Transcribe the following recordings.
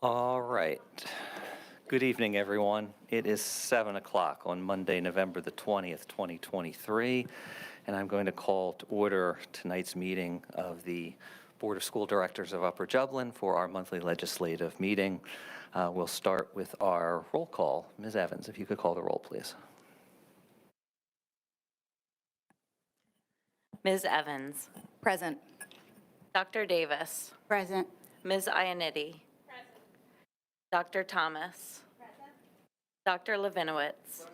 All right. Good evening, everyone. It is 7 o'clock on Monday, November the 20th, 2023, and I'm going to call to order tonight's meeting of the Board of School Directors of Upper Dublin for our monthly legislative meeting. We'll start with our roll call. Ms. Evans, if you could call the roll, please. Ms. Evans. Present. Dr. Davis. Present. Ms. Ionity. Present. Dr. Thomas. Present. Dr. Levinowitz.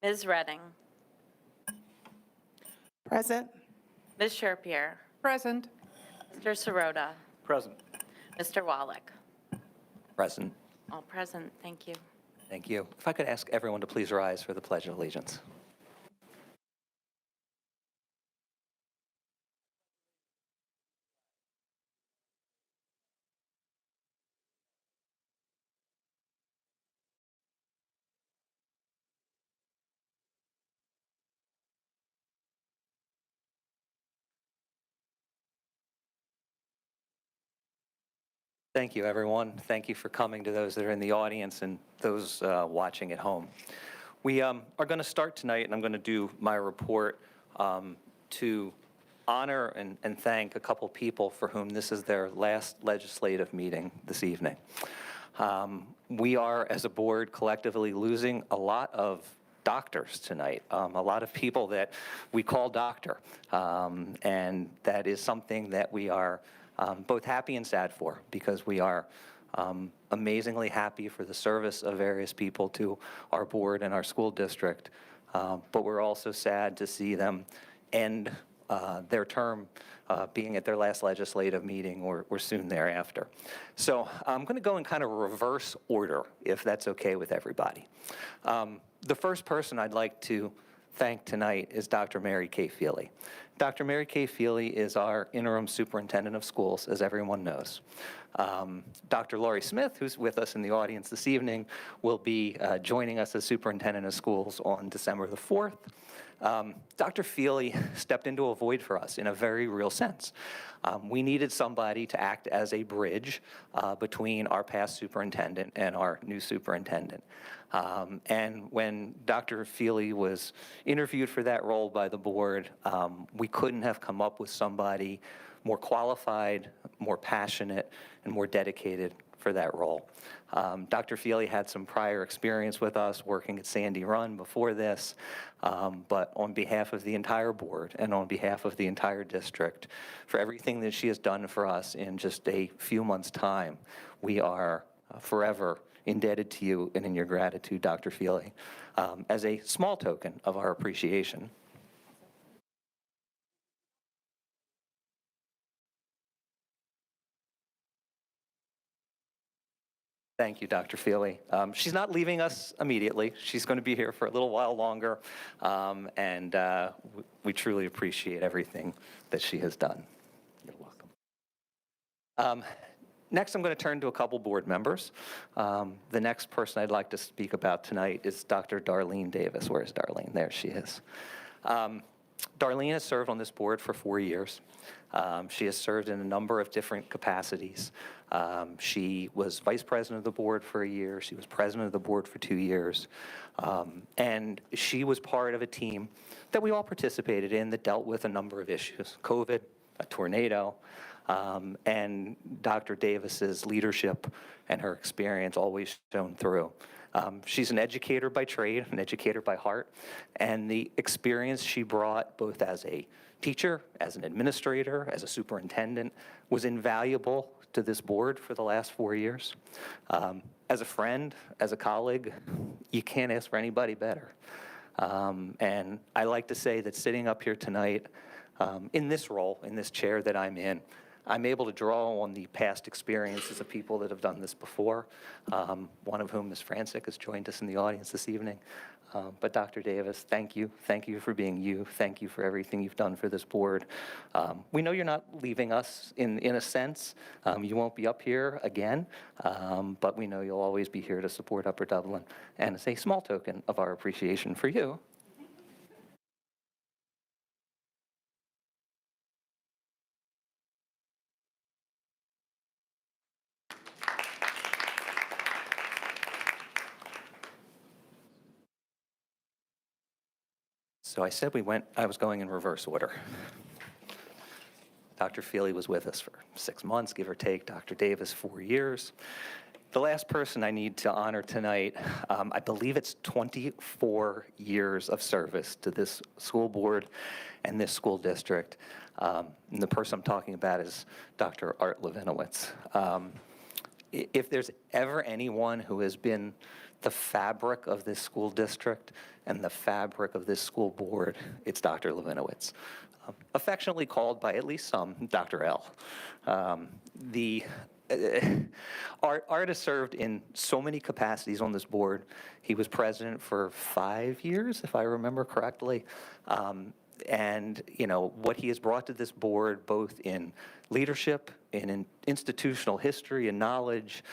Ms. Redding. Present. Ms. Sherpier. Present. Mr. Sirota. Present. Mr. Wallach. Present. All present. Thank you. Thank you. If I could ask everyone to please rise for the Pledge of Allegiance. Thank you, everyone. Thank you for coming, to those that are in the audience and those watching at home. We are going to start tonight, and I'm going to do my report to honor and thank a couple people for whom this is their last legislative meeting this evening. We are, as a board, collectively losing a lot of doctors tonight, a lot of people that we call doctor, and that is something that we are both happy and sad for, because we are amazingly happy for the service of various people to our board and our school district, but we're also sad to see them end their term being at their last legislative meeting or soon thereafter. So I'm going to go in kind of reverse order, if that's okay with everybody. The first person I'd like to thank tonight is Dr. Mary Kay Feely. Dr. Mary Kay Feely is our interim superintendent of schools, as everyone knows. Dr. Laurie Smith, who's with us in the audience this evening, will be joining us as superintendent of schools on December the 4th. Dr. Feely stepped into a void for us in a very real sense. We needed somebody to act as a bridge between our past superintendent and our new superintendent. And when Dr. Feely was interviewed for that role by the board, we couldn't have come up with somebody more qualified, more passionate, and more dedicated for that role. Dr. Feely had some prior experience with us working at Sandy Run before this, but on behalf of the entire board and on behalf of the entire district, for everything that she has done for us in just a few months' time, we are forever indebted to you and in your gratitude, Dr. Feely, as a small token of our appreciation. Thank you, Dr. Feely. She's not leaving us immediately. She's going to be here for a little while longer, and we truly appreciate everything that she has done. You're welcome. Next, I'm going to turn to a couple board members. The next person I'd like to speak about tonight is Dr. Darlene Davis. Where's Darlene? There she is. Darlene has served on this board for 4 years. She has served in a number of different capacities. She was vice president of the board for a year. She was president of the board for 2 years. And she was part of a team that we all participated in that dealt with a number of issues: COVID, a tornado, and Dr. Davis's leadership and her experience always shone through. She's an educator by trade, an educator by heart, and the experience she brought both as a teacher, as an administrator, as a superintendent was invaluable to this board for the last 4 years. As a friend, as a colleague, you can't ask for anybody better. And I like to say that sitting up here tonight in this role, in this chair that I'm in, I'm able to draw on the past experiences of people that have done this before, one of whom, Ms. Francic, has joined us in the audience this evening. But Dr. Davis, thank you. Thank you for being you. Thank you for everything you've done for this board. We know you're not leaving us in a sense. You won't be up here again, but we know you'll always be here to support Upper Dublin. And as a small token of our appreciation for you, So I said I was going in reverse order. Dr. Feely was with us for 6 months, give or take. Dr. Davis, 4 years. The last person I need to honor tonight, I believe it's 24 years of service to this school board and this school district. And the person I'm talking about is Dr. Art Levinowitz. If there's ever anyone who has been the fabric of this school district and the fabric of this school board, it's Dr. Levinowitz. Affectionately called by at least some Dr. L. Art has served in so many capacities on this board. He was president for 5 years, if I remember correctly. And, you know, what he has brought to this board, both in leadership, in institutional history and knowledge,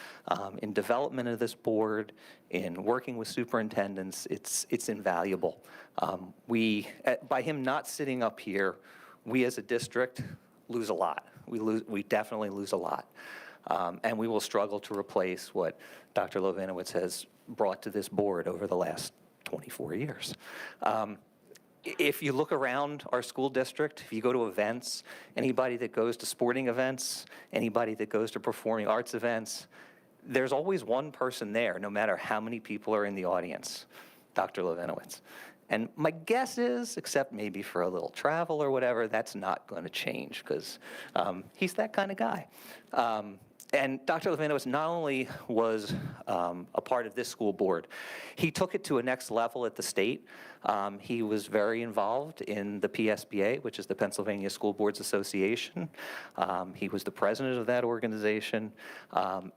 in development of this board, in working with superintendents, it's invaluable. By him not sitting up here, we as a district lose a lot. We definitely lose a lot. And we will struggle to replace what Dr. Levinowitz has brought to this board over the last 24 years. If you look around our school district, if you go to events, anybody that goes to sporting events, anybody that goes to performing arts events, there's always one person there, no matter how many people are in the audience, Dr. Levinowitz. And my guess is, except maybe for a little travel or whatever, that's not going to change because he's that kind of guy. And Dr. Levinowitz not only was a part of this school board, he took it to a next level at the state. He was very involved in the PSBA, which is the Pennsylvania School Boards Association. He was the president of that organization.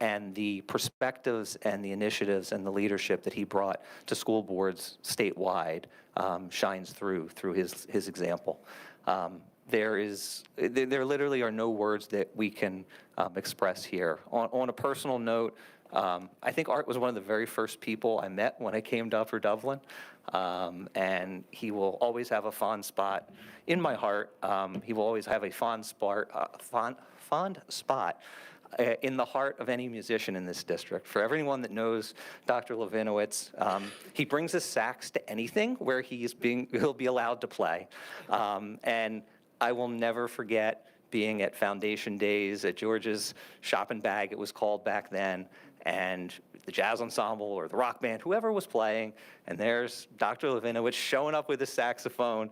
And the perspectives and the initiatives and the leadership that he brought to school boards statewide shines through his example. There literally are no words that we can express here. On a personal note, I think Art was one of the very first people I met when I came to Upper Dublin, and he will always have a fond spot in my heart. He will always have a fond spot in the heart of any musician in this district. For everyone that knows Dr. Levinowitz, he brings his sax to anything where he'll be allowed to play. And I will never forget being at Foundation Days at George's Shop and Bag, it was called back then, and the jazz ensemble or the rock band, whoever was playing, and there's Dr. Levinowitz showing up with his saxophone,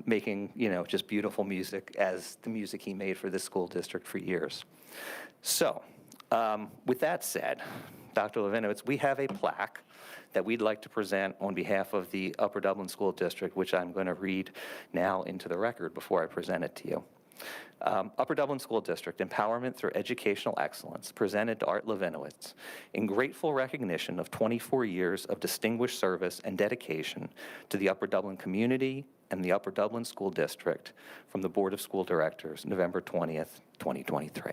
making, you know, just beautiful music as the music he made for this school district for years. So, with that said, Dr. Levinowitz, we have a plaque that we'd like to present on behalf of the Upper Dublin School District, which I'm going to read now into the record before I present it to you. Upper Dublin School District, Empowerment Through Educational Excellence, presented to Art Levinowitz in grateful recognition of 24 years of distinguished service and dedication to the Upper Dublin community and the Upper Dublin School District from the Board of School Directors, November 20th, 2023.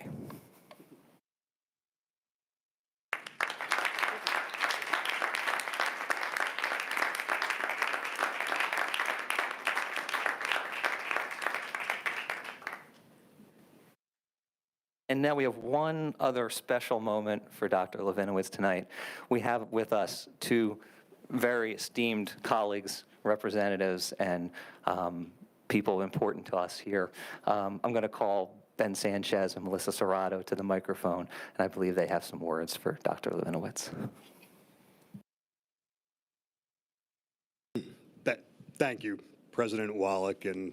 And now we have one other special moment for Dr. Levinowitz tonight. We have with us two very esteemed colleagues, representatives, and people important to us here. I'm going to call Ben Sanchez and Melissa Serrato to the microphone, and I believe they have some words for Dr. Levinowitz. Thank you, President Wallach, and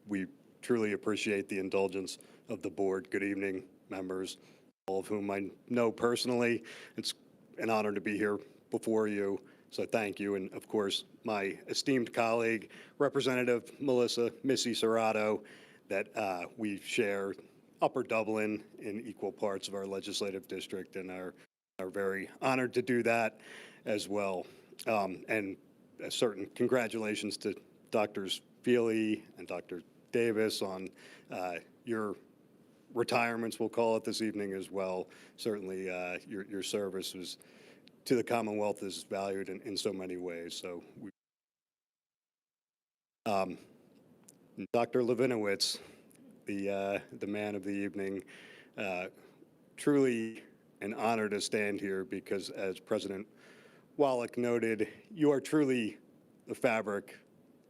we truly appreciate the indulgence of the board. Good evening, members, all of whom I know personally. It's an honor to be here before you, so thank you. And of course, my esteemed colleague, Representative Melissa "Missy" Serrato, that we share Upper Dublin in equal parts of our legislative district and are very honored to do that as well. And a certain congratulations to Drs. Feely and Dr. Davis on your retirements, we'll call it, this evening as well. Certainly your service was to the Commonwealth is valued in so many ways. So Dr. Levinowitz, the man of the evening, truly an honor to stand here because, as President Wallach noted, you are truly the fabric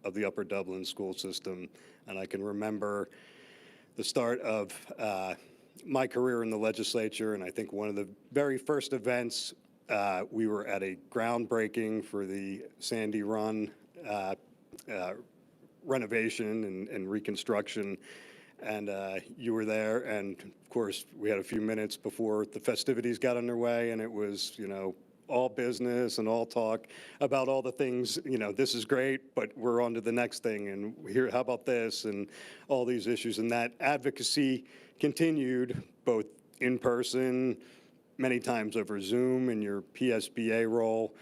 of the Upper Dublin school system. And I can remember the start of my career in the legislature, and I think one of the very first events, we were at a groundbreaking for the Sandy Run renovation and reconstruction, and you were there, and of course, we had a few minutes before the festivities got underway, and it was, all business and all talk about all the things, this is great, but we're on to the next thing, and here, how about this, and all these issues. And that advocacy continued both in person, many times over Zoom in your PSBA role,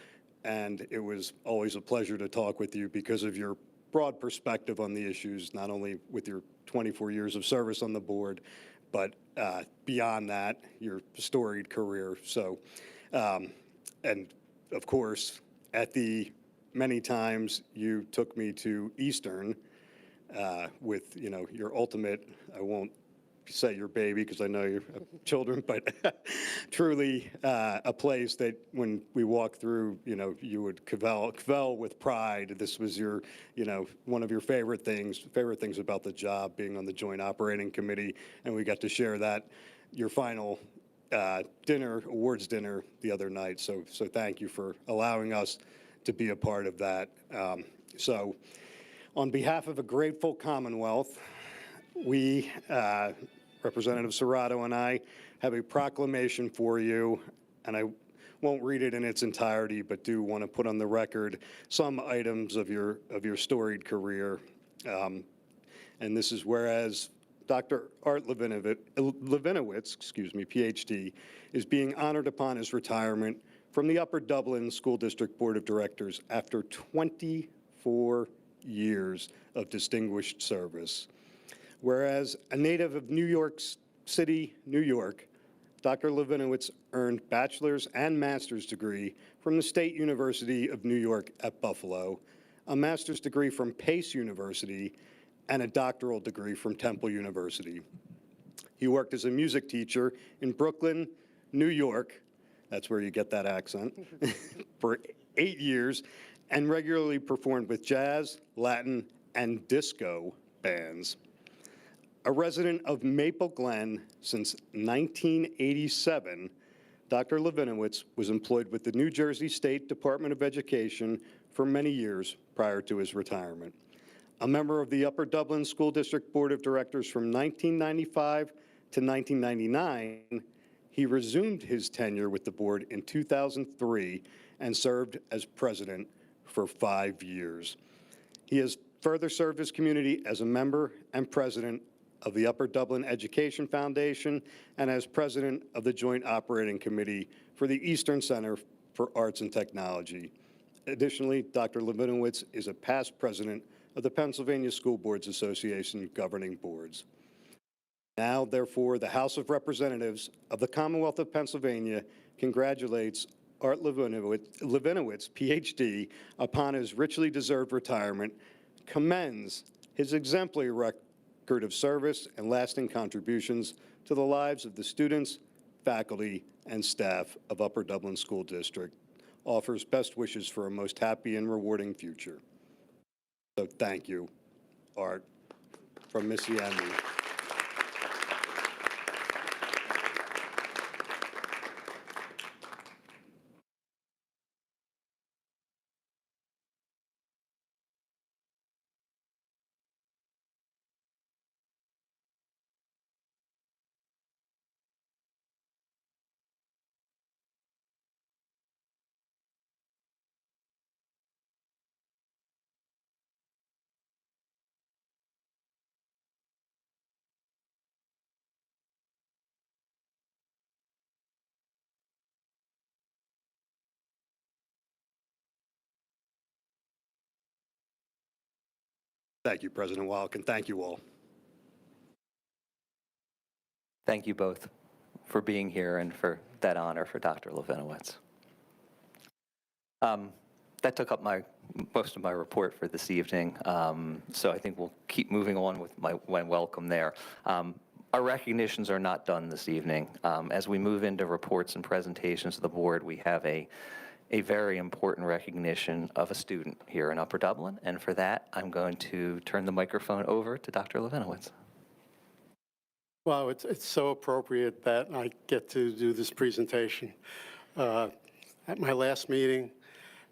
and it was always a pleasure to talk with you because of your broad perspective on the issues, not only with your 24 years of service on the board, but beyond that, your storied career. So, and of course, at the many times you took me to Eastern with, your ultimate, I won't say your baby because I know you're children, but truly a place that when we walked through, you would cavell with pride. This was your, one of your favorite things about the job, being on the Joint Operating Committee, and we got to share that, your final awards dinner the other night. So thank you for allowing us to be a part of that. So on behalf of a grateful Commonwealth, we, Representative Serrato and I, have a proclamation for you, and I won't read it in its entirety, but do want to put on the record some items of your storied career. And this is whereas Dr. Art Levinowitz, PhD, is being honored upon his retirement from the Upper Dublin School District Board of Directors after 24 years of distinguished service. Whereas a native of New York City, New York, Dr. Levinowitz earned bachelor's and master's degree from the State University of New York at Buffalo, a master's degree from Pace University, and a doctoral degree from Temple University. He worked as a music teacher in Brooklyn, New York, that's where you get that accent, for 8 years, and regularly performed with jazz, Latin, and disco bands. A resident of Maple Glen since 1987, Dr. Levinowitz was employed with the New Jersey State Department of Education for many years prior to his retirement. A member of the Upper Dublin School District Board of Directors from 1995 to 1999, he resumed his tenure with the board in 2003 and served as president for 5 years. He has further served his community as a member and president of the Upper Dublin Education Foundation and as president of the Joint Operating Committee for the Eastern Center for Arts and Technology. Additionally, Dr. Levinowitz is a past president of the Pennsylvania School Boards Association governing boards. Now, therefore, the House of Representatives of the Commonwealth of Pennsylvania congratulates Art Levinowitz, PhD, upon his richly deserved retirement, commends his exemplary record of service and lasting contributions to the lives of the students, faculty, and staff of Upper Dublin School District, offers best wishes for a most happy and rewarding future. So thank you, Art, from Missy and me. Thank you, President Wallach, and thank you all. Thank you both for being here and for that honor for Dr. Levinowitz. That took up most of my report for this evening, so I think we'll keep moving on with my welcome there. Our recognitions are not done this evening. As we move into reports and presentations of the board, we have a a very important recognition of a student here in Upper Dublin. And for that, I'm going to turn the microphone over to Dr. Levinowitz. Well, it's so appropriate that I get to do this presentation. At my last meeting,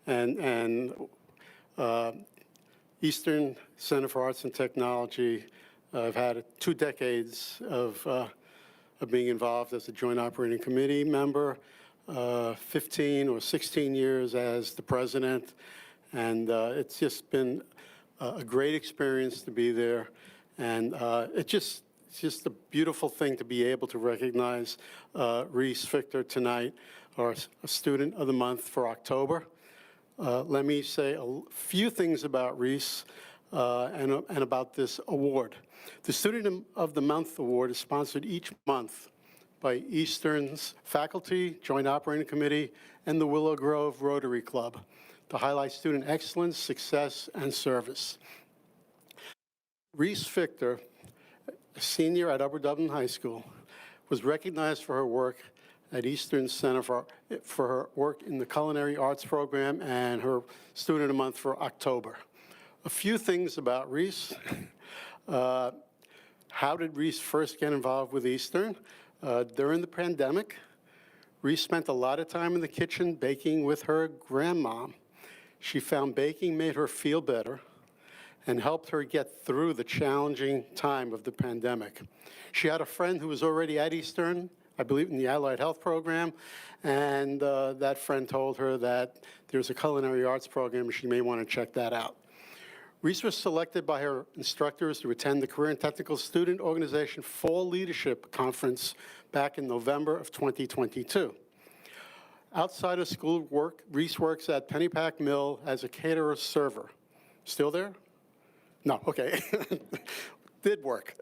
and Eastern Center for Arts and Technology, I've had 2 decades of being involved as a Joint Operating Committee member, 15 or 16 years as the president, and it's just been a great experience to be there, and it's just a beautiful thing to be able to recognize Reese Victor tonight, our Student of the Month for October. Let me say a few things about Reese and about this award. The Student of the Month Award is sponsored each month by Eastern's faculty, Joint Operating Committee, and the Willow Grove Rotary Club to highlight student excellence, success, and service. Reese Victor, a senior at Upper Dublin High School, was recognized for her work at Eastern Center for her work in the Culinary Arts Program and her Student of the Month for October. A few things about Reese. How did Reese first get involved with Eastern? During the pandemic, Reese spent a lot of time in the kitchen baking with her grandmom. She found baking made her feel better and helped her get through the challenging time of the pandemic. She had a friend who was already at Eastern, I believe in the Allied Health Program, and that friend told her that there's a culinary arts program and she may want to check that out. Reese was selected by her instructors to attend the Career and Technical Student Organization Fall Leadership Conference back in November of 2022. Outside of school work, Reese works at Pennypack Mill as a caterer server. Still there? No, okay. Did work.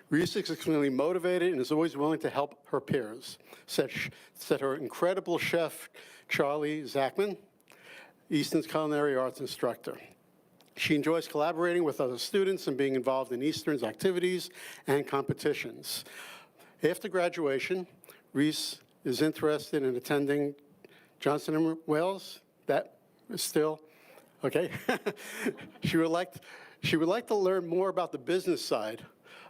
Reese is extremely motivated and is always willing to help her peers, said her incredible chef, Charlie Zachman, Eastern's culinary arts instructor. She enjoys collaborating with other students and being involved in Eastern's activities and competitions. After graduation, Reese is interested in attending Johnson & Wales. That is still, okay. She would like to learn more about the business side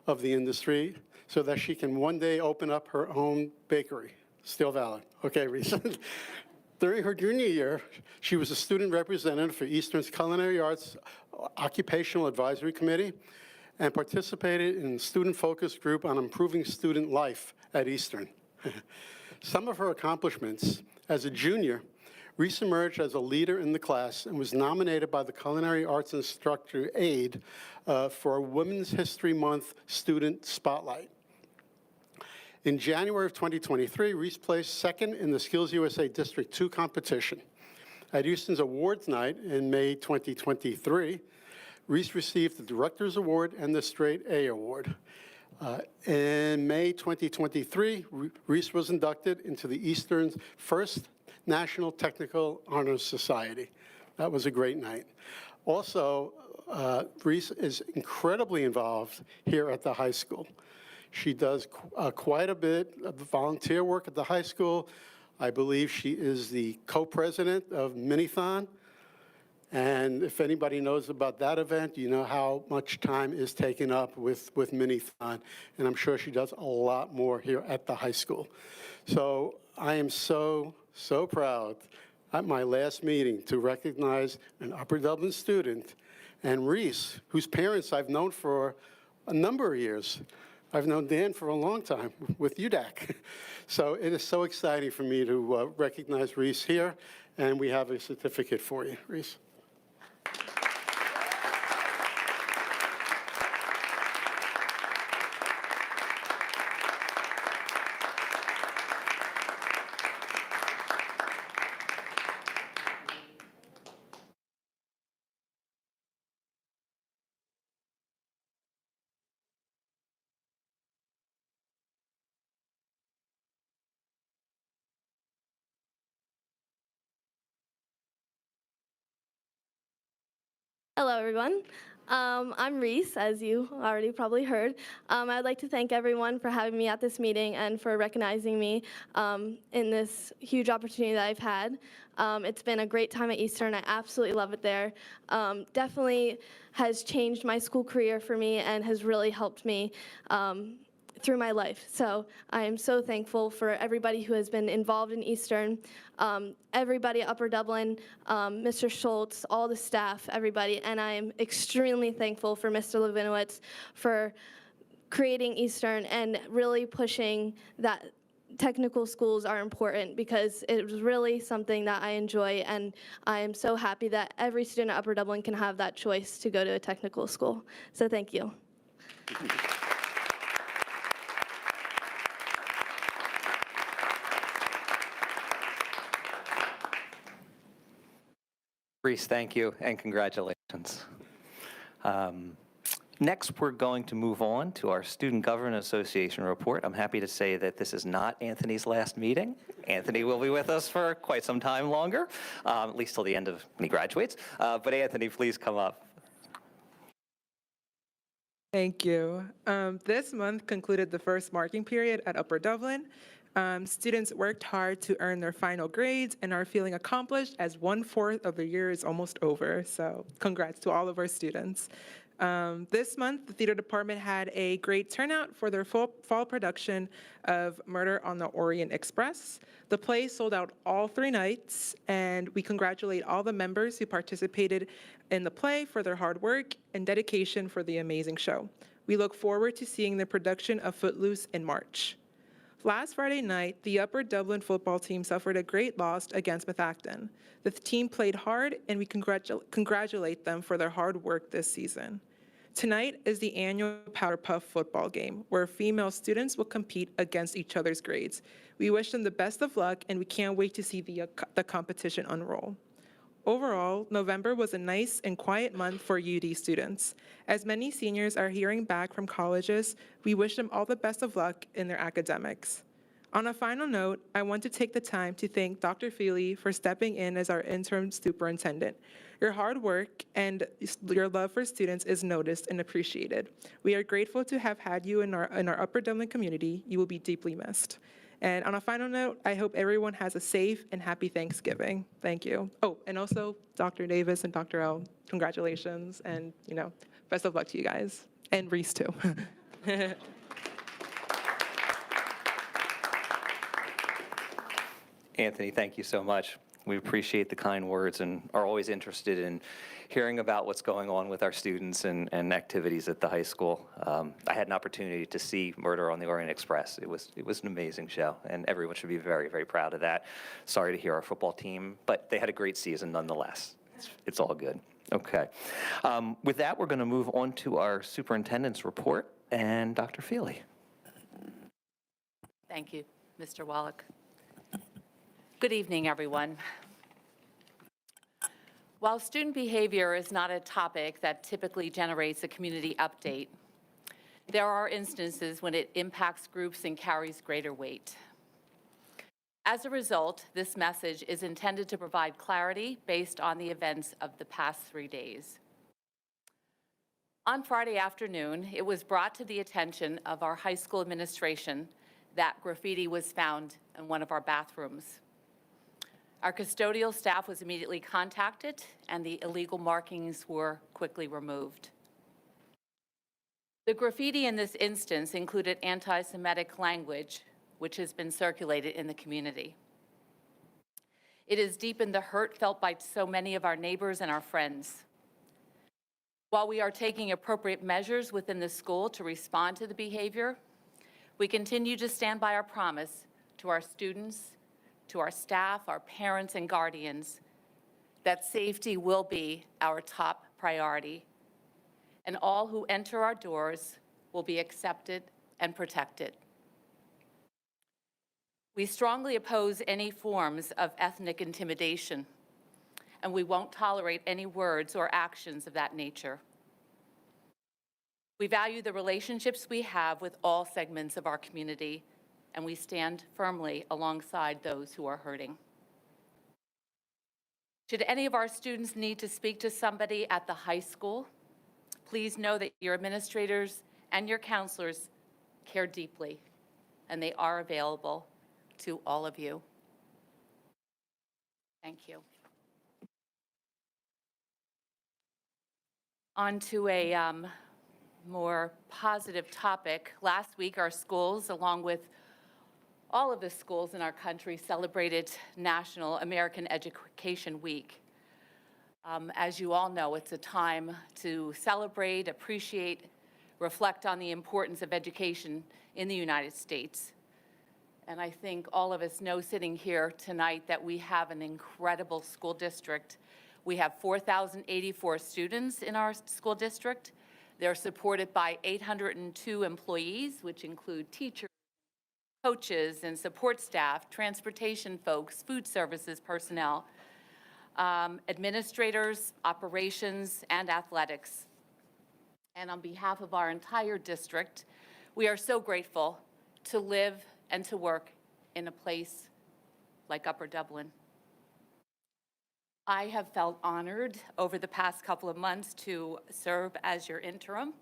of the industry so that she can one day open up her own bakery. Still valid. Okay, Reese. During her junior year, she was a student representative for Eastern's Culinary Arts Occupational Advisory Committee and participated in a student focus group on improving student life at Eastern. Some of her accomplishments: as a junior, Reese emerged as a leader in the class and was nominated by the Culinary Arts Instructor Aide for a Women's History Month Student Spotlight. In January of 2023, Reese placed second in the Skills USA District 2 competition. At Eastern's Awards Night in May 2023, Reese received the Director's Award and the Straight A Award. In May 2023, Reese was inducted into the Eastern's first National Technical Honors Society. That was a great night. Also, Reese is incredibly involved here at the high school. She does quite a bit of volunteer work at the high school. I believe she is the co-president of Minithon. And if anybody knows about that event, you know how much time is taken up with Minithon. And I'm sure she does a lot more here at the high school. So I am so proud at my last meeting to recognize an Upper Dublin student and Reese, whose parents I've known for a number of years. I've known Dan for a long time with UDAC. So it is so exciting for me to recognize Reese here, and we have a certificate for you, Reese. Hello, everyone. I'm Reese, as you already probably heard. I'd like to thank everyone for having me at this meeting and for recognizing me in this huge opportunity that I've had. It's been a great time at Eastern. I absolutely love it there. Definitely has changed my school career for me and has really helped me through my life. So I am so thankful for everybody who has been involved in Eastern, everybody at Upper Dublin, Mr. Schultz, all the staff, everybody, and I am extremely thankful for Mr. Levinowitz for creating Eastern and really pushing that technical schools are important, because it was really something that I enjoy, and I am so happy that every student at Upper Dublin can have that choice to go to a technical school. So thank you. Reese, thank you, and congratulations. Next, we're going to move on to our Student Government Association report. I'm happy to say that this is not Anthony's last meeting. Anthony will be with us for quite some time longer, at least till the end of when he graduates. But Anthony, please come up. Thank you. This month concluded the first marking period at Upper Dublin. Students worked hard to earn their final grades and are feeling accomplished as 1/4 of the year is almost over. So congrats to all of our students. This month, the theater department had a great turnout for their fall production of Murder on the Orient Express. The play sold out all 3 nights, and we congratulate all the members who participated in the play for their hard work and dedication for the amazing show. We look forward to seeing the production of Footloose in March. Last Friday night, the Upper Dublin football team suffered a great loss against Methacton. The team played hard, and we congratulate them for their hard work this season. Tonight is the annual Powder Puff football game, where female students will compete against each other's grades. We wish them the best of luck, and we can't wait to see the competition unroll. Overall, November was a nice and quiet month for UD students. As many seniors are hearing back from colleges, we wish them all the best of luck in their academics. On a final note, I want to take the time to thank Dr. Feely for stepping in as our interim superintendent. Your hard work and your love for students is noticed and appreciated. We are grateful to have had you in our Upper Dublin community. You will be deeply missed. And on a final note, I hope everyone has a safe and happy Thanksgiving. Thank you. Oh, and also Dr. Davis and Dr. L, congratulations, and best of luck to you guys. And Reese too. Anthony, thank you so much. We appreciate the kind words and are always interested in hearing about what's going on with our students and activities at the high school. I had an opportunity to see Murder on the Orient Express. It was an amazing show, and everyone should be very, very proud of that. Sorry to hear our football team, but they had a great season nonetheless. It's all good. Okay. With that, we're going to move on to our superintendent's report, and Dr. Feely. Thank you, Mr. Wallach. Good evening, everyone. While student behavior is not a topic that typically generates a community update, there are instances when it impacts groups and carries greater weight. As a result, this message is intended to provide clarity based on the events of the past 3 days. On Friday afternoon, it was brought to the attention of our high school administration that graffiti was found in one of our bathrooms. Our custodial staff was immediately contacted, and the illegal markings were quickly removed. The graffiti in this instance included anti-Semitic language, which has been circulated in the community. It has deepened the hurt felt by so many of our neighbors and our friends. While we are taking appropriate measures within the school to respond to the behavior, we continue to stand by our promise to our students, to our staff, our parents, and guardians, that safety will be our top priority, and all who enter our doors will be accepted and protected. We strongly oppose any forms of ethnic intimidation, and we won't tolerate any words or actions of that nature. We value the relationships we have with all segments of our community, and we stand firmly alongside those who are hurting. Should any of our students need to speak to somebody at the high school, Please know that your administrators and your counselors care deeply, and they are available to all of you. Thank you. On to a more positive topic. Last week, our schools, along with all of the schools in our country, celebrated National American Education Week. As you all know, it's a time to celebrate, appreciate, reflect on the importance of education in the United States. And I think all of us know sitting here tonight that we have an incredible school district. We have 4,084 students in our school district. They're supported by 802 employees, which include teachers, coaches, and support staff, transportation folks, food services personnel, administrators, operations, and athletics. And on behalf of our entire district, we are so grateful to live and to work in a place like Upper Dublin. I have felt honored over the past couple of months to serve as your interim.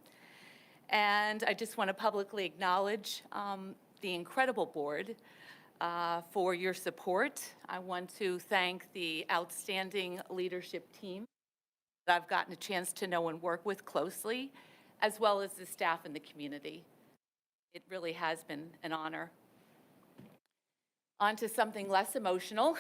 And I just want to publicly acknowledge the incredible board for your support. I want to thank the outstanding leadership team that I've gotten a chance to know and work with closely, as well as the staff and the community. It really has been an honor. On to something less emotional.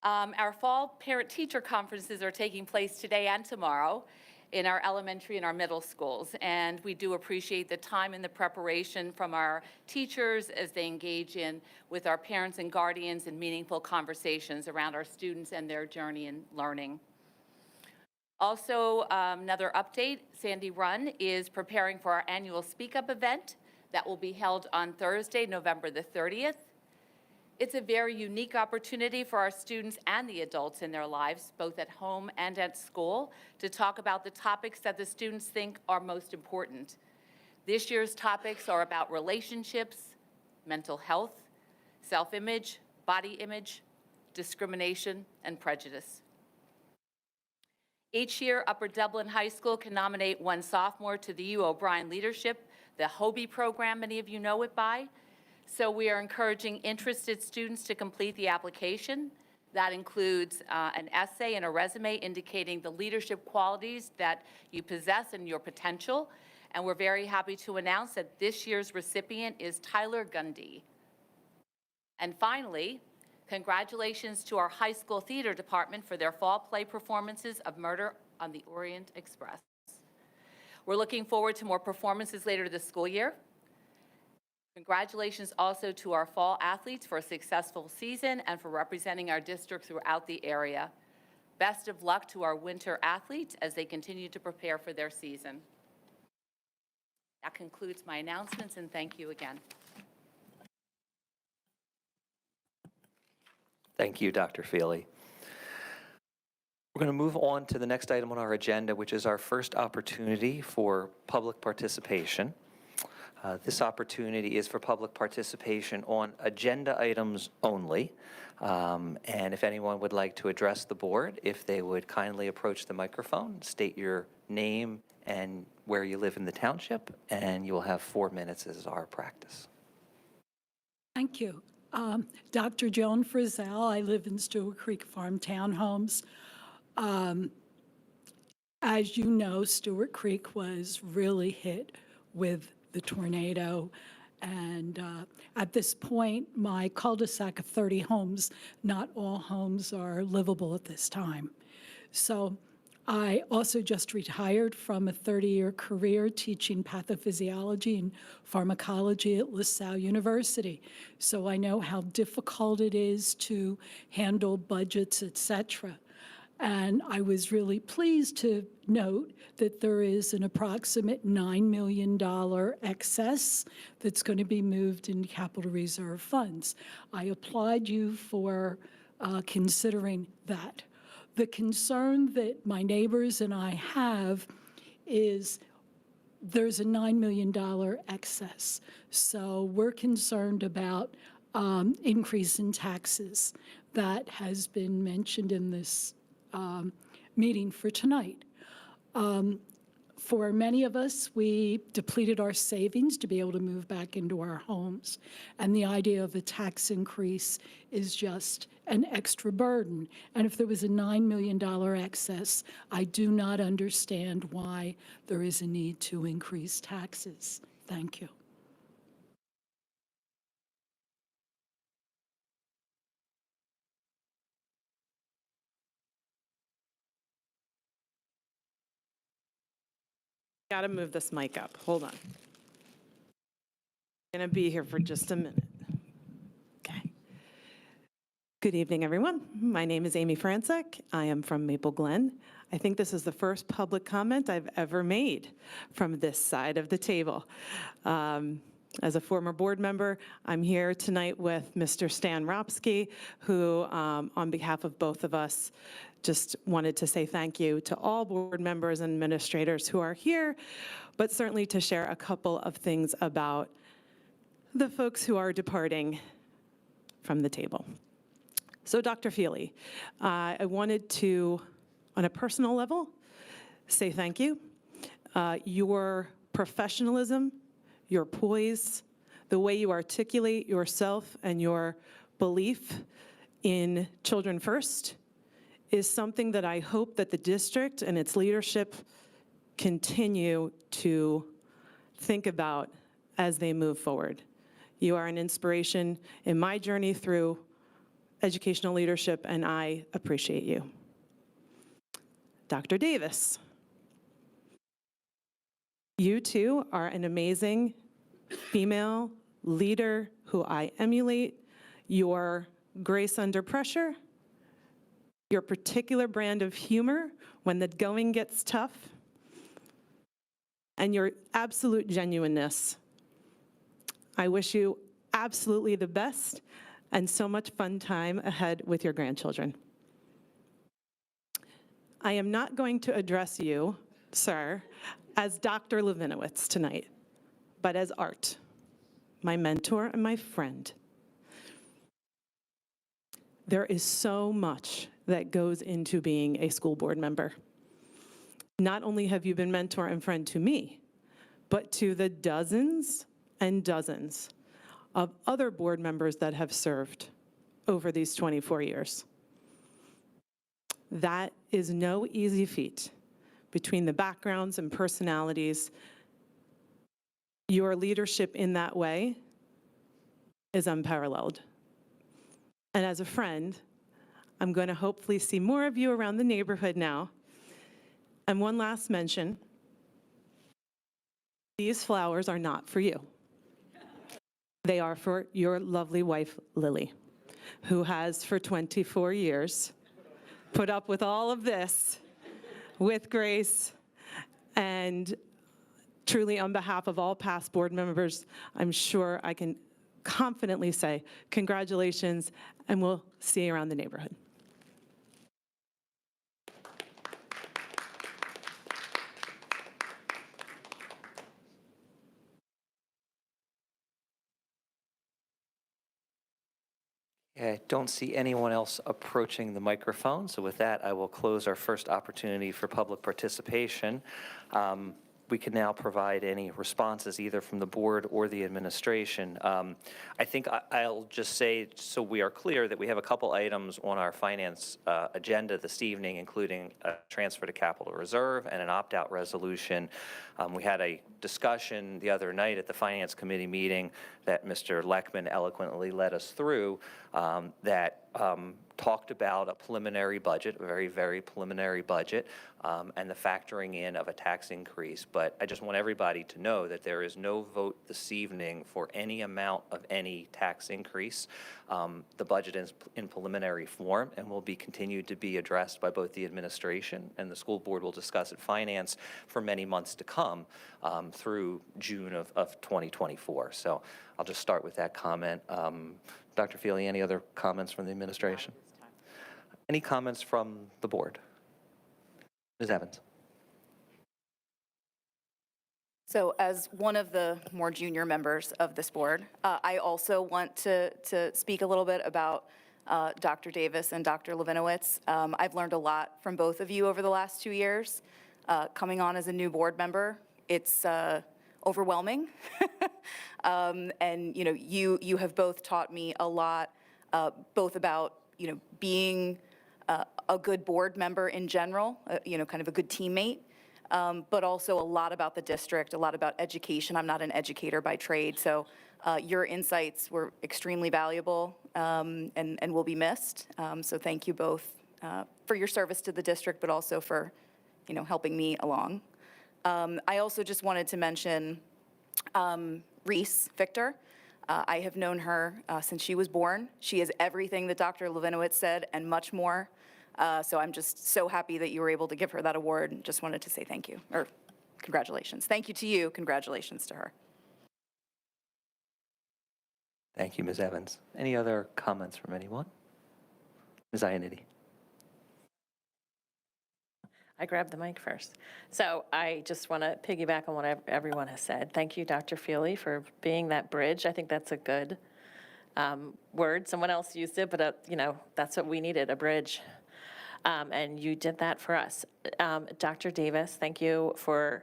Our fall parent-teacher conferences are taking place today and tomorrow in our elementary and our middle schools. And we do appreciate the time and the preparation from our teachers as they engage in with our parents and guardians in meaningful conversations around our students and their journey in learning. Also, another update, Sandy Run is preparing for our annual Speak Up event that will be held on Thursday, November the 30th. It's a very unique opportunity for our students and the adults in their lives, both at home and at school, to talk about the topics that the students think are most important. This year's topics are about relationships, mental health, self-image, body image, discrimination, and prejudice. Each year, Upper Dublin High School can nominate one sophomore to the U. O'Brien Leadership, the HOBie program, many of you know it by. So we are encouraging interested students to complete the application. That includes an essay and a resume indicating the leadership qualities that you possess and your potential. And we're very happy to announce that this year's recipient is Tyler Gundy. And finally, congratulations to our high school theater department for their fall play performances of Murder on the Orient Express. We're looking forward to more performances later this school year. Congratulations also to our fall athletes for a successful season and for representing our district throughout the area. Best of luck to our winter athletes as they continue to prepare for their season. That concludes my announcements, and thank you again. Thank you, Dr. Feely. We're going to move on to the next item on our agenda, which is our first opportunity for public participation. This opportunity is for public participation on agenda items only. And if anyone would like to address the board, if they would kindly approach the microphone, state your name and where you live in the township, and you will have 4 minutes as our practice. Thank you. Dr. Joan Frizzell, I live in Stewart Creek Farm Townhomes. As you know, Stewart Creek was really hit with the tornado. And at this point, my cul-de-sac of 30 homes, not all homes are livable at this time. So I also just retired from a 30-year career teaching pathophysiology and pharmacology at LaSalle University. So I know how difficult it is to handle budgets, et cetera. And I was really pleased to note that there is an approximate $9 million excess that's going to be moved into capital reserve funds. I applaud you for considering that. The concern that my neighbors and I have is there's a $9 million excess. So we're concerned about increase in taxes that has been mentioned in this meeting for tonight. For many of us, we depleted our savings to be able to move back into our homes. And the idea of a tax increase is just an extra burden. And if there was a $9 million excess, I do not understand why there is a need to increase taxes. Thank you. Got to move this mic up. Hold on. Going to be here for just a minute. Okay. Good evening, everyone. My name is Amy Franczek. I am from Maple Glen. I think this is the first public comment I've ever made from this side of the table. As a former board member, I'm here tonight with Mr. Stan Ropsky, who, on behalf of both of us, just wanted to say thank you to all board members and administrators who are here, but certainly to share a couple of things about the folks who are departing from the table. So Dr. Feely, I wanted to, on a personal level, say thank you. Your professionalism, your poise, the way you articulate yourself and your belief in children first is something that I hope that the district and its leadership continue to think about as they move forward. You are an inspiration in my journey through educational leadership, and I appreciate you. Dr. Davis, you too are an amazing female leader who I emulate. Your grace under pressure, your particular brand of humor when the going gets tough, and your absolute genuineness. I wish you absolutely the best and so much fun time ahead with your grandchildren. I am not going to address you, sir, as Dr. Levinowitz tonight, but as Art, my mentor and my friend. There is so much that goes into being a school board member. Not only have you been mentor and friend to me, but to the dozens and dozens of other board members that have served over these 24 years. That is no easy feat. Between the backgrounds and personalities, your leadership in that way is unparalleled. And as a friend, I'm going to hopefully see more of you around the neighborhood now. And one last mention, these flowers are not for you. They are for your lovely wife, Lily, who has for 24 years put up with all of this with grace. And truly, on behalf of all past board members, I'm sure I can confidently say congratulations, and we'll see you around the neighborhood. I don't see anyone else approaching the microphone, so with that, I will close our first opportunity for public participation. We can now provide any responses either from the board or the administration. I think I'll just say, so we are clear, that we have a couple items on our finance agenda this evening, including a transfer to capital reserve and an opt-out resolution. We had a discussion the other night at the Finance Committee meeting that Mr. Leckman eloquently led us through that talked about a preliminary budget, a very, very preliminary budget, and the factoring in of a tax increase. But I just want everybody to know that there is no vote this evening for any amount of any tax increase. The budget is in preliminary form and will be continued to be addressed by both the administration and the school board will discuss at finance for many months to come through June of 2024. So I'll just start with that comment. Dr. Feely, any other comments from the administration? Any comments from the board? Ms. Evans. So as one of the more junior members of this board, I also want to speak a little bit about Dr. Davis and Dr. Levinowitz. I've learned a lot from both of you over the last 2 years. Coming on as a new board member, it's overwhelming. And, you have both taught me a lot, both about, being a good board member in general, kind of a good teammate, but also a lot about the district, a lot about education. I'm not an educator by trade, so your insights were extremely valuable and will be missed. So thank you both for your service to the district, but also for, helping me along. I also just wanted to mention Reese Victor. I have known her since she was born. She is everything that Dr. Levinowitz said and much more. So I'm just so happy that you were able to give her that award. Just wanted to say thank you, or congratulations. Thank you to you, congratulations to her. Thank you, Ms. Evans. Any other comments from anyone? Ms. Iannitti. I grabbed the mic first. So I just want to piggyback on what everyone has said. Thank you, Dr. Feely, for being that bridge. I think that's a good word. Someone else used it, but that's what we needed, a bridge. And you did that for us. Dr. Davis, thank you for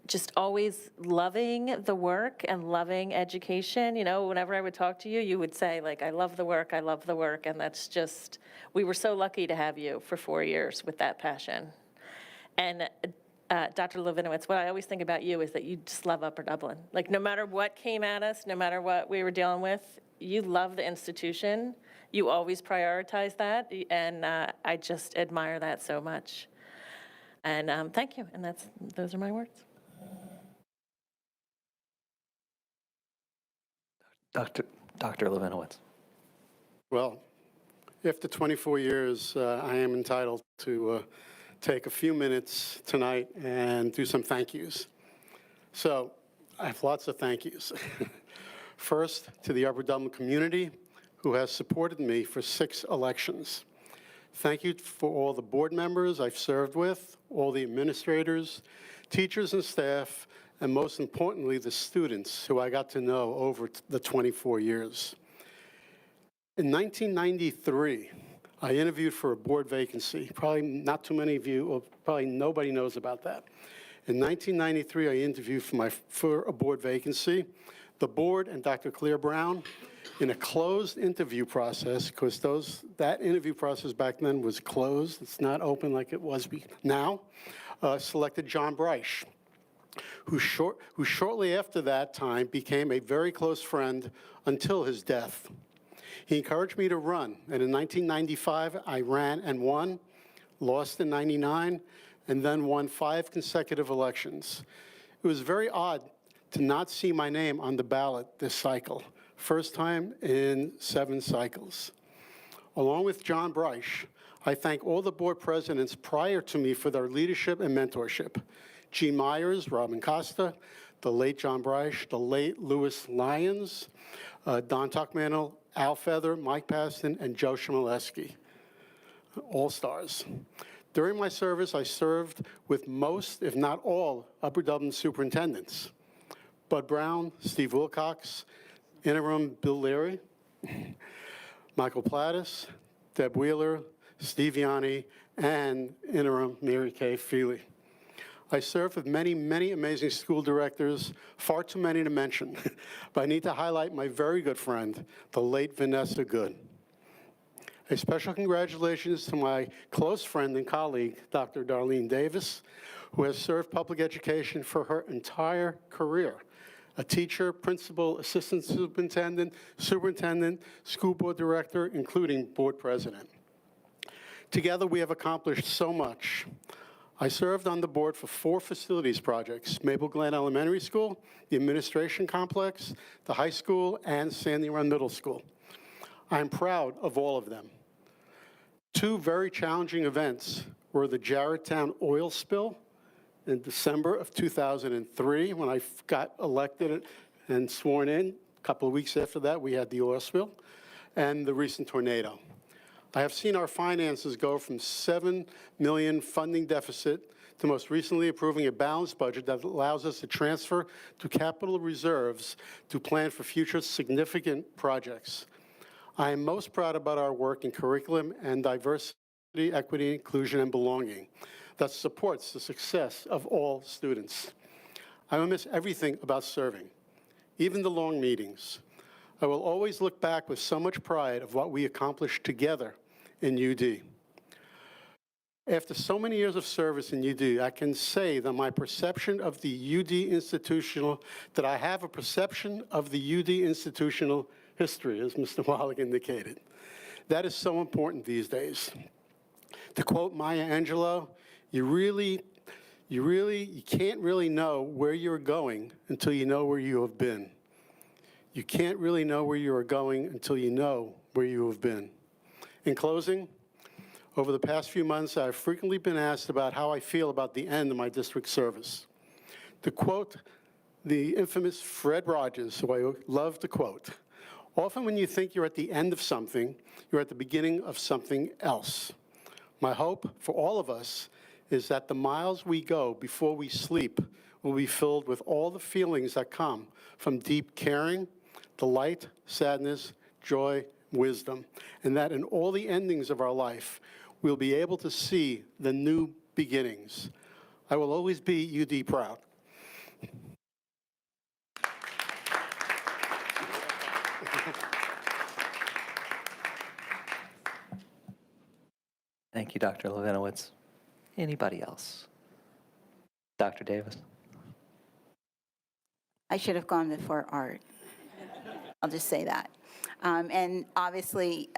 just always loving the work and loving education. Whenever I would talk to you, you would say, I love the work, I love the work. And that's just, we were so lucky to have you for 4 years with that passion. And Dr. Levinowitz, what I always think about you is that you just love Upper Dublin. No matter what came at us, no matter what we were dealing with, you love the institution. You always prioritize that, and I just admire that so much. And thank you, and those are my words. Dr. Levinowitz. Well, after 24 years, I am entitled to take a few minutes tonight and do some thank yous. So I have lots of thank yous. First, to the Upper Dublin community, who has supported me for 6 elections. Thank you for all the board members I've served with, all the administrators, teachers and staff, and most importantly, the students who I got to know over the 24 years. In 1993, I interviewed for a board vacancy. Probably not too many of you, or probably nobody knows about that. In 1993, I interviewed for a board vacancy. The board and Dr. Claire Brown, in a closed interview process, because that interview process back then was closed, it's not open like it was now, selected John Breisch, who shortly after that time became a very close friend until his death. He encouraged me to run, and in 1995, I ran and won, lost in 99, and then won 5 consecutive elections. It was very odd to not see my name on the ballot this cycle, first time in 7 cycles. Along with John Breisch, I thank all the board presidents prior to me for their leadership and mentorship. G. Myers, Robin Costa, the late John Breisch, the late Louis Lyons, Don Tuckmantle, Al Feather, Mike Paston, and Joe Shmielewski, all stars. During my service, I served with most, if not all, Upper Dublin superintendents. Bud Brown, Steve Wilcox, interim Bill Leary, Michael Plattis, Deb Wheeler, Steve Yanni, and interim Mary Kay Feely. I served with many, many amazing school directors, far too many to mention, but I need to highlight my very good friend, the late Vanessa Good. A special congratulations to my close friend and colleague, Dr. Darlene Davis, who has served public education for her entire career. A teacher, principal, assistant superintendent, school board director, including board president. Together, we have accomplished so much. I served on the board for 4 facilities projects: Maple Glen Elementary School, the administration complex, the high school, and Sandy Run Middle School. I am proud of all of them. 2 very challenging events were the Jarretttown oil spill in December of 2003, when I got elected and sworn in. A couple of weeks after that, we had the oil spill, and the recent tornado. I have seen our finances go from $7 million funding deficit to most recently approving a balanced budget that allows us to transfer to capital reserves to plan for future significant projects. I am most proud about our work in curriculum and diversity, equity, inclusion, and belonging. that supports the success of all students. I will miss everything about serving, even the long meetings. I will always look back with so much pride of what we accomplished together in UD. After so many years of service in UD, I can say that my perception of the UD institutional, that I have a perception of the UD institutional history, as Mr. Wallach indicated. That is so important these days. To quote Maya Angelou, you can't really know where you're going until you know where you have been. You can't really know where you are going until you know where you have been. In closing, over the past few months, I've frequently been asked about how I feel about the end of my district service. To quote the infamous Fred Rogers, who I love to quote, often when you think you're at the end of something, you're at the beginning of something else. My hope for all of us is that the miles we go before we sleep will be filled with all the feelings that come from deep caring, delight, sadness, joy, wisdom, and that in all the endings of our life, we'll be able to see the new beginnings. I will always be UD proud. Thank you, Dr. Levinowitz. Anybody else? Dr. Davis? I should have gone before Art. I'll just say that. And obviously,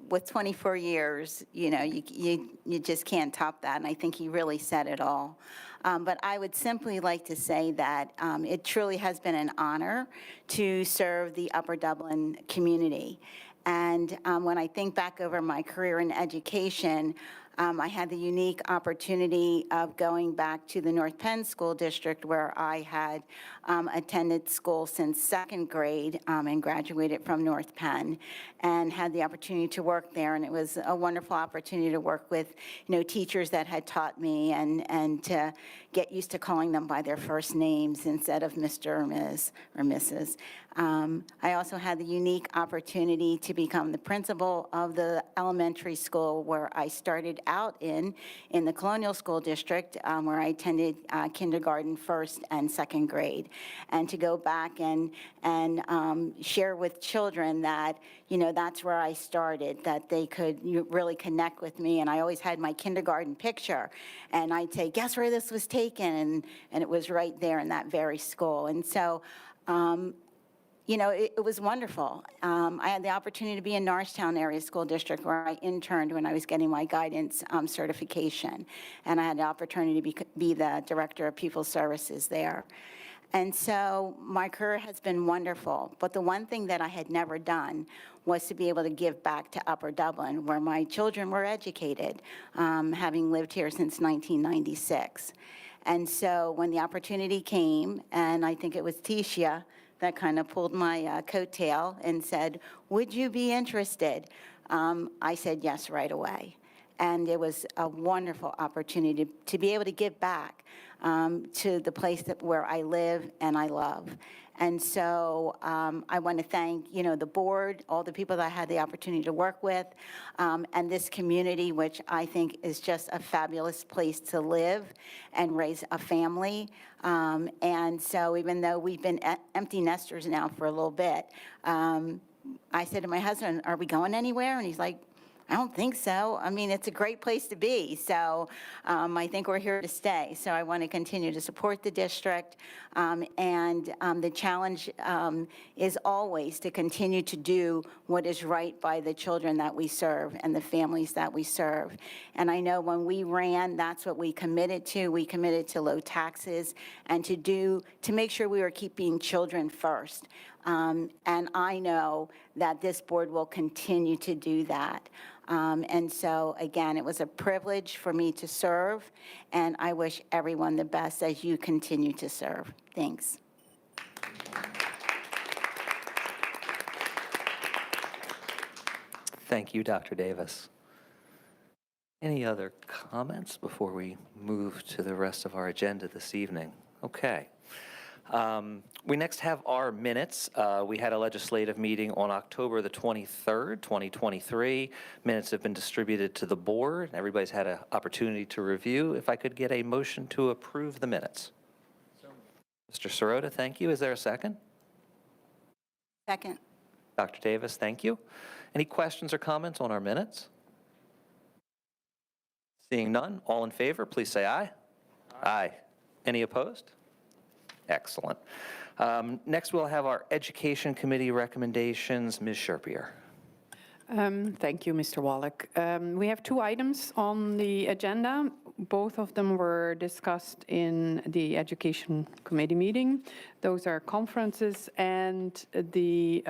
with 24 years, you know, you just can't top that, and I think he really said it all. But I would simply like to say that it truly has been an honor to serve the Upper Dublin community. And when I think back over my career in education, I had the unique opportunity of going back to the North Penn School District, where I had attended school since second grade and graduated from North Penn, and had the opportunity to work there. And it was a wonderful opportunity to work with, you know, teachers that had taught me, and to get used to calling them by their first names instead of Mr. or Ms. or Mrs. I also had the unique opportunity to become the principal of the elementary school where I started out in the Colonial School District, where I attended kindergarten, first and second grade, and to go back and share with children that, you know, that's where I started, that they could really connect with me. And I always had my kindergarten picture, and I'd say, guess where this was taken? And it was right there in that very school. And so, you know, it was wonderful. I had the opportunity to be in Norristown Area School District, where I interned when I was getting my guidance certification. And I had the opportunity to be the Director of Pupil Services there. And so my career has been wonderful. But the one thing that I had never done was to be able to give back to Upper Dublin, where my children were educated, having lived here since 1996. And so when the opportunity came, and I think it was Tisha that kind of pulled my coattail and said, would you be interested? I said yes right away. And it was a wonderful opportunity to be able to give back to the place where I live and I love. And so I want to thank, you know, the board, all the people that I had the opportunity to work with, and this community, which I think is just a fabulous place to live and raise a family. And so even though we've been empty nesters now for a little bit, I said to my husband, are we going anywhere? And he's like, I don't think so. I mean, it's a great place to be. So I think we're here to stay. So I want to continue to support the district. And the challenge is always to continue to do what is right by the children that we serve and the families that we serve. And I know when we ran, that's what we committed to. We committed to low taxes and to make sure we were keeping children first. And I know that this board will continue to do that. And so, again, it was a privilege for me to serve, and I wish everyone the best as you continue to serve. Thanks. Thank you, Dr. Davis. Any other comments before we move to the rest of our agenda this evening? Okay. We next have our minutes. We had a legislative meeting on October the 23rd, 2023. Minutes have been distributed to the board. Everybody's had an opportunity to review. If I could get a motion to approve the minutes. Mr. Sirota, thank you. Is there a second? Second. Dr. Davis, thank you. Any questions or comments on our minutes? Seeing none, all in favor, please say aye. Aye. Any opposed? Excellent. Next, we'll have our Education Committee recommendations. Ms. Sherpier. Thank you, Mr. Wallach. We have two items on the agenda. Both of them were discussed in the Education Committee meeting. Those are conferences and the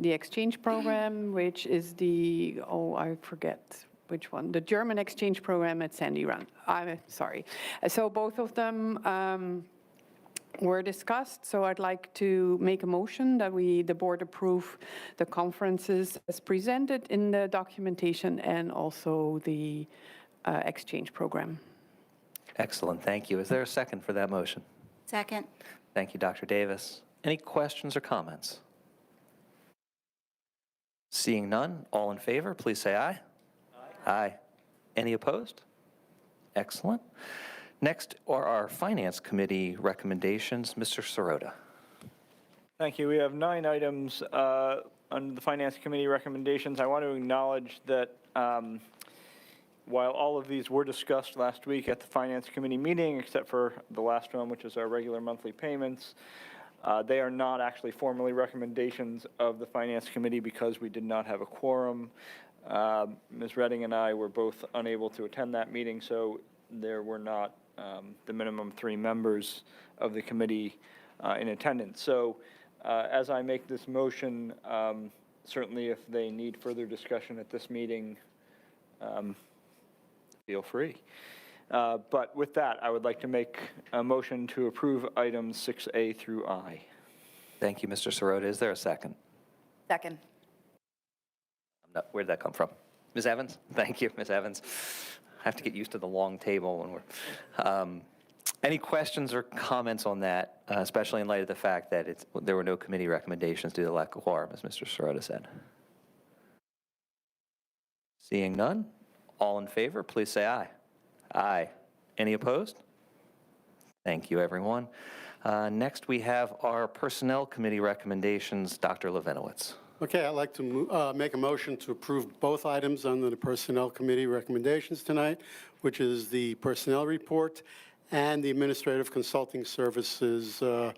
exchange program, which is the, I forget which one, the German exchange program at Sandy Run. I'm sorry. So both of them were discussed, so I'd like to make a motion that the board approve the conferences as presented in the documentation and also the exchange program. Excellent, thank you. Is there a second for that motion? Second. Thank you, Dr. Davis. Any questions or comments? Seeing none, all in favor, please say aye. Aye. Any opposed? Excellent. Next are our Finance Committee recommendations. Mr. Sirota. Thank you. We have 9 items under the Finance Committee recommendations. I want to acknowledge that while all of these were discussed last week at the Finance Committee meeting, except for the last one, which is our regular monthly payments, they are not actually formally recommendations of the Finance Committee because we did not have a quorum. Ms. Redding and I were both unable to attend that meeting, so there were not the minimum 3 members of the committee in attendance. So as I make this motion, certainly if they need further discussion at this meeting, feel free. But with that, I would like to make a motion to approve items 6A through I. Thank you, Mr. Sirota. Is there a second? Second. Where'd that come from? Ms. Evans? Thank you, Ms. Evans. I have to get used to the long table when we're... any questions or comments on that, especially in light of the fact that there were no committee recommendations due to the lack of quorum, as Mr. Sirota said? Seeing none, all in favor, please say aye. Aye. Any opposed? Thank you, everyone. Next, we have our Personnel Committee recommendations. Dr. Levinowitz. Okay, I'd like to make a motion to approve both items under the Personnel Committee recommendations tonight, which is the Personnel Report and the Administrative Consulting Services. Not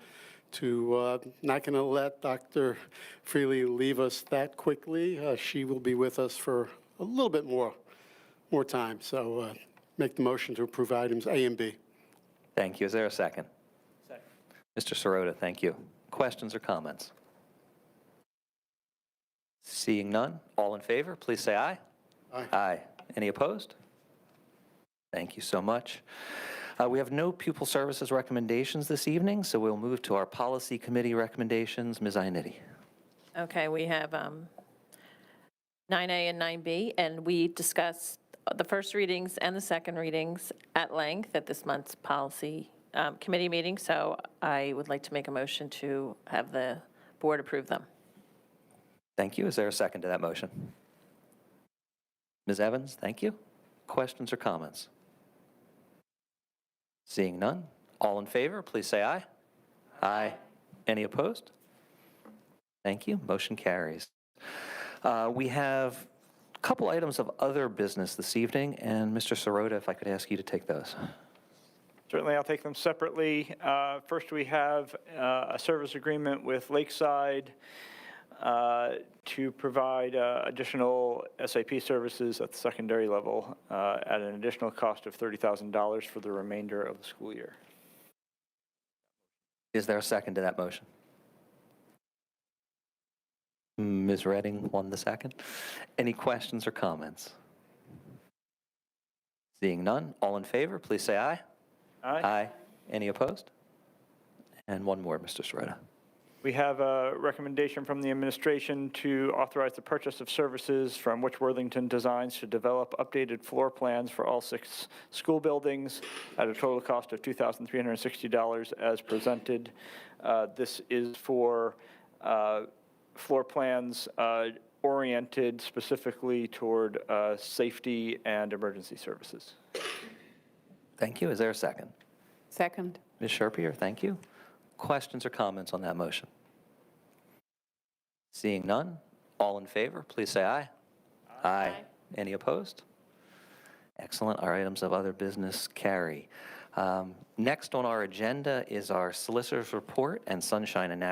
going to let Dr. Freely leave us that quickly. She will be with us for a little bit more time. So make the motion to approve items A and B. Thank you. Is there a second? Second. Mr. Sirota, thank you. Questions or comments? Seeing none, all in favor, please say aye. Aye. Aye. Any opposed? Thank you so much. We have no pupil services recommendations this evening, so we'll move to our Policy Committee recommendations. Ms. Ioannidis. Okay, we have 9A and 9B, and we discussed the first readings and the second readings at length at this month's Policy Committee meeting, so I would like to make a motion to have the board approve them. Thank you. Is there a second to that motion? Ms. Evans, thank you. Questions or comments? Seeing none, all in favor, please say aye. Aye. Any opposed? Thank you. Motion carries. We have a couple items of other business this evening, and Mr. Sirota, if I could ask you to take those. Certainly, I'll take them separately. First, we have a service agreement with Lakeside to provide additional SAP services at the secondary level at an additional cost of $30,000 for the remainder of the school year. Is there a second to that motion? Ms. Redding won the second. Any questions or comments? Seeing none, all in favor, please say aye. Aye. Aye. Any opposed? And one more, Mr. Sirota. We have a recommendation from the administration to authorize the purchase of services from Which Worthington Designs to develop updated floor plans for all 6 school buildings at a total cost of $2,360 as presented. This is for floor plans oriented specifically toward safety and emergency services. Thank you. Is there a second? Second. Ms. Sherpier, thank you. Questions or comments on that motion? Seeing none, all in favor, please say aye. Aye. Any opposed? Excellent. Our items of other business carry. Next on our agenda is our solicitor's report and Sunshine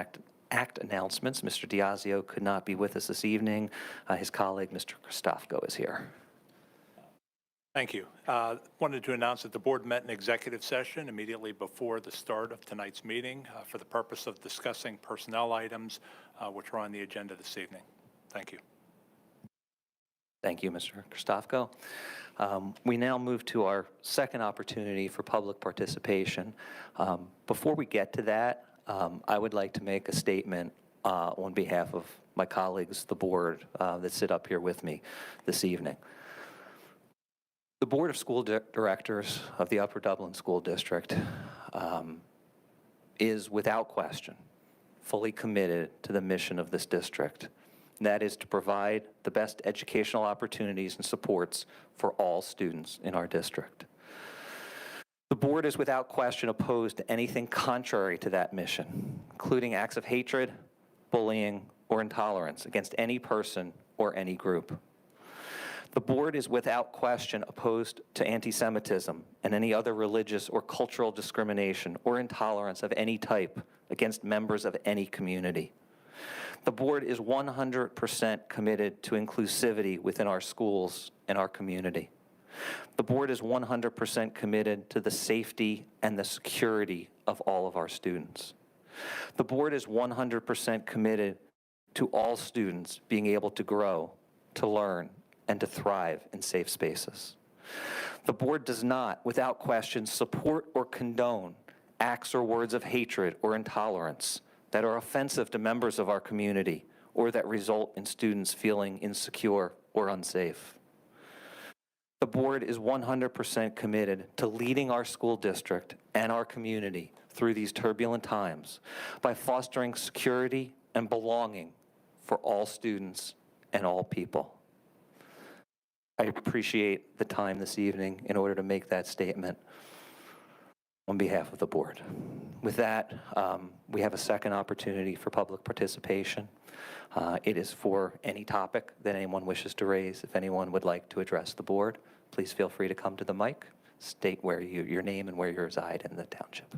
Act announcements. Mr. Diazio could not be with us this evening. His colleague, Mr. Christofko, is here. Thank you. Wanted to announce that the board met in executive session immediately before the start of tonight's meeting for the purpose of discussing personnel items which are on the agenda this evening. Thank you. Thank you, Mr. Christofko. We now move to our second opportunity for public participation. Before we get to that, I would like to make a statement on behalf of my colleagues, the board, that sit up here with me this evening. The Board of School Directors of the Upper Dublin School District is, without question, fully committed to the mission of this district. And that is to provide the best educational opportunities and supports for all students in our district. The board is, without question, opposed to anything contrary to that mission, including acts of hatred, bullying, or intolerance against any person or any group. The board is, without question, opposed to anti-Semitism and any other religious or cultural discrimination or intolerance of any type against members of any community. The board is 100% committed to inclusivity within our schools and our community. The board is 100% committed to the safety and the security of all of our students. The board is 100% committed to all students being able to grow, to learn, and to thrive in safe spaces. The board does not, without question, support or condone acts or words of hatred or intolerance that are offensive to members of our community or that result in students feeling insecure or unsafe. The board is 100% committed to leading our school district and our community through these turbulent times by fostering security and belonging for all students and all people. I appreciate the time this evening in order to make that statement on behalf of the board. With that, we have a second opportunity for public participation. It is for any topic that anyone wishes to raise. If anyone would like to address the board, please feel free to come to the mic, state where your name and where you reside in the township.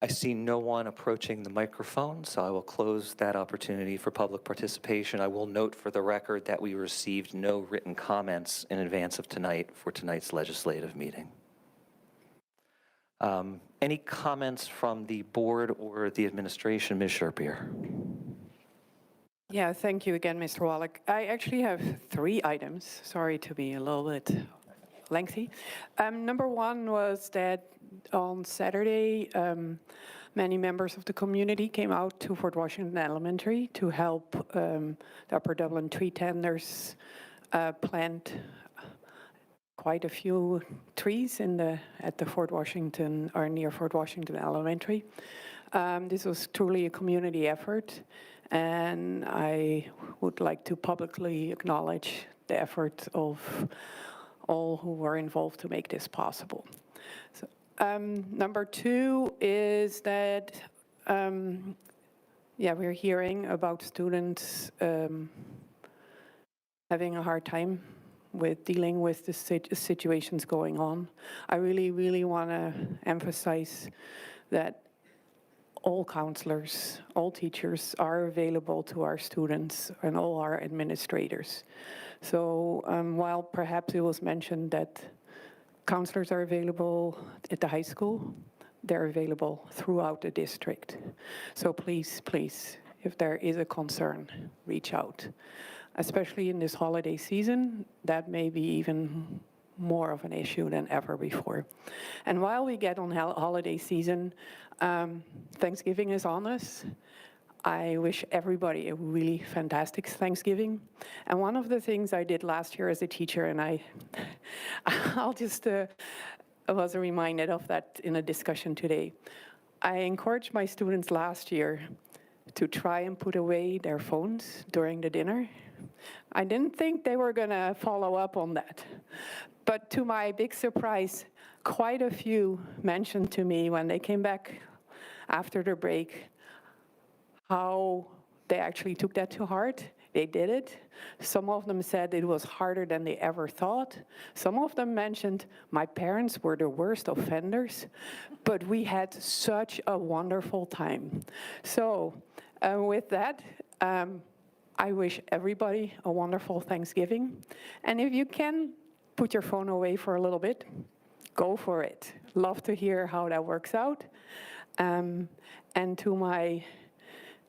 I see no one approaching the microphone, so I will close that opportunity for public participation. I will note for the record that we received no written comments in advance of tonight for tonight's legislative meeting. Any comments from the board or the administration? Ms. Sherpier. Yeah, thank you again, Mr. Wallach. I actually have 3 items. Sorry to be a little bit lengthy. Number 1 was that on Saturday, many members of the community came out to Fort Washington Elementary to help the Upper Dublin tree tenders plant quite a few trees at the Fort Washington, or near Fort Washington Elementary. This was truly a community effort, and I would like to publicly acknowledge the effort of all who were involved to make this possible. So, number 2 is that, we're hearing about students having a hard time with dealing with the situations going on. I really, really want to emphasize that all counselors, all teachers are available to our students and all our administrators. So while perhaps it was mentioned that counselors are available at the high school, they're available throughout the district. So please, please, if there is a concern, reach out. Especially in this holiday season, that may be even more of an issue than ever before. And while we get on holiday season, Thanksgiving is on us. I wish everybody a really fantastic Thanksgiving. And one of the things I did last year as a teacher, and I'll just was reminded of that in a discussion today. I encouraged my students last year to try and put away their phones during the dinner. I didn't think they were going to follow up on that. But to my big surprise, quite a few mentioned to me when they came back after the break how they actually took that to heart. They did it. Some of them said it was harder than they ever thought. Some of them mentioned, my parents were the worst offenders, but we had such a wonderful time. So with that, I wish everybody a wonderful Thanksgiving. And if you can, put your phone away for a little bit. Go for it. Love to hear how that works out. And to my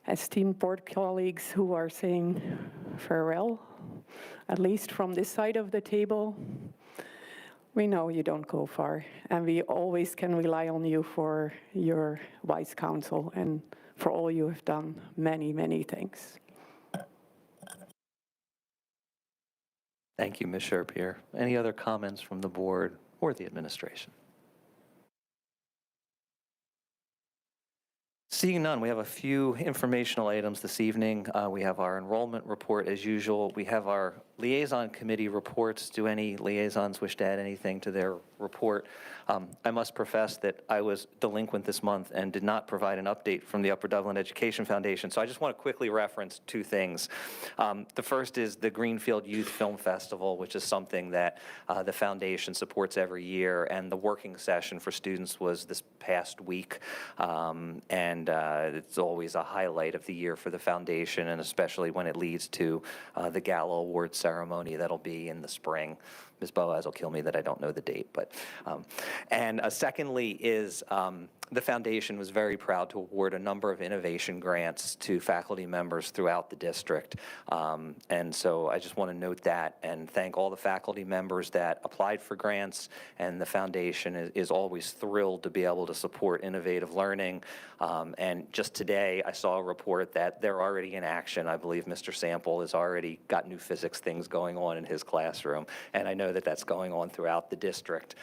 esteemed board colleagues who are saying farewell, at least from this side of the table, we know you don't go far, and we always can rely on you for your wise counsel and for all you have done. Many, many thanks. Thank you, Ms. Sherpier. Any other comments from the board or the administration? Seeing none, we have a few informational items this evening. We have our enrollment report as usual. We have our liaison committee reports. Do any liaisons wish to add anything to their report? I must profess that I was delinquent this month and did not provide an update from the Upper Dublin Education Foundation, so I just want to quickly reference two things. The first is the Greenfield Youth Film Festival, which is something that the foundation supports every year, and the working session for students was this past week, and it's always a highlight of the year for the foundation, and especially when it leads to the Gala Award ceremony that'll be in the spring. Ms. Boaz will kill me that I don't know the date, but, and secondly is the foundation was very proud to award a number of innovation grants to faculty members throughout the district. And so I just want to note that and thank all the faculty members that applied for grants, and the foundation is always thrilled to be able to support innovative learning. And just today, I saw a report that they're already in action. I believe Mr. Sample has already got new physics things going on in his classroom, and I know that that's going on throughout the district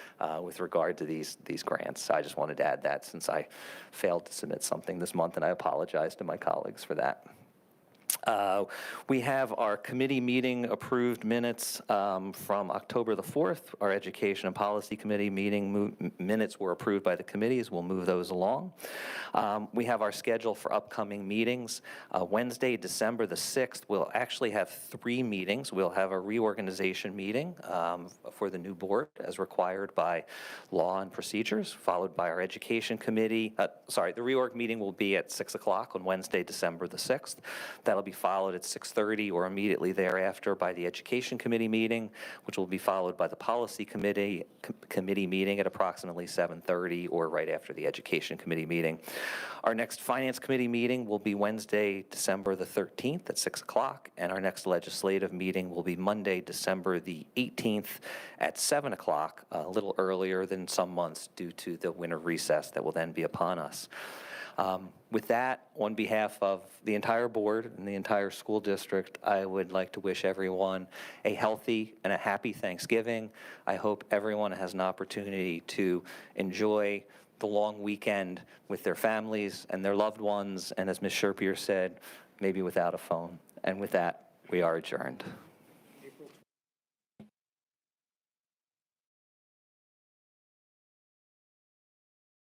with regard to these grants. So I just wanted to add that since I failed to submit something this month, and I apologize to my colleagues for that. We have our committee meeting approved minutes from October the 4th. Our Education and Policy Committee meeting minutes were approved by the committees. We'll move those along. We have our schedule for upcoming meetings. Wednesday, December the 6th, we'll actually have 3 meetings. We'll have a reorganization meeting for the new board as required by law and procedures, followed by our Education Committee. The reorg meeting will be at 6 o'clock on Wednesday, December the 6th. That'll be followed at 6:30 or immediately thereafter by the Education Committee meeting, which will be followed by the Policy Committee meeting at approximately 7:30 or right after the Education Committee meeting. Our next Finance Committee meeting will be Wednesday, December the 13th at 6 o'clock, and our next legislative meeting will be Monday, December the 18th at 7 o'clock, a little earlier than some months due to the winter recess that will then be upon us. With that, on behalf of the entire board and the entire school district, I would like to wish everyone a healthy and a happy Thanksgiving. I hope everyone has an opportunity to enjoy the long weekend with their families and their loved ones, and as Ms. Sherpier said, maybe without a phone. And with that, we are adjourned.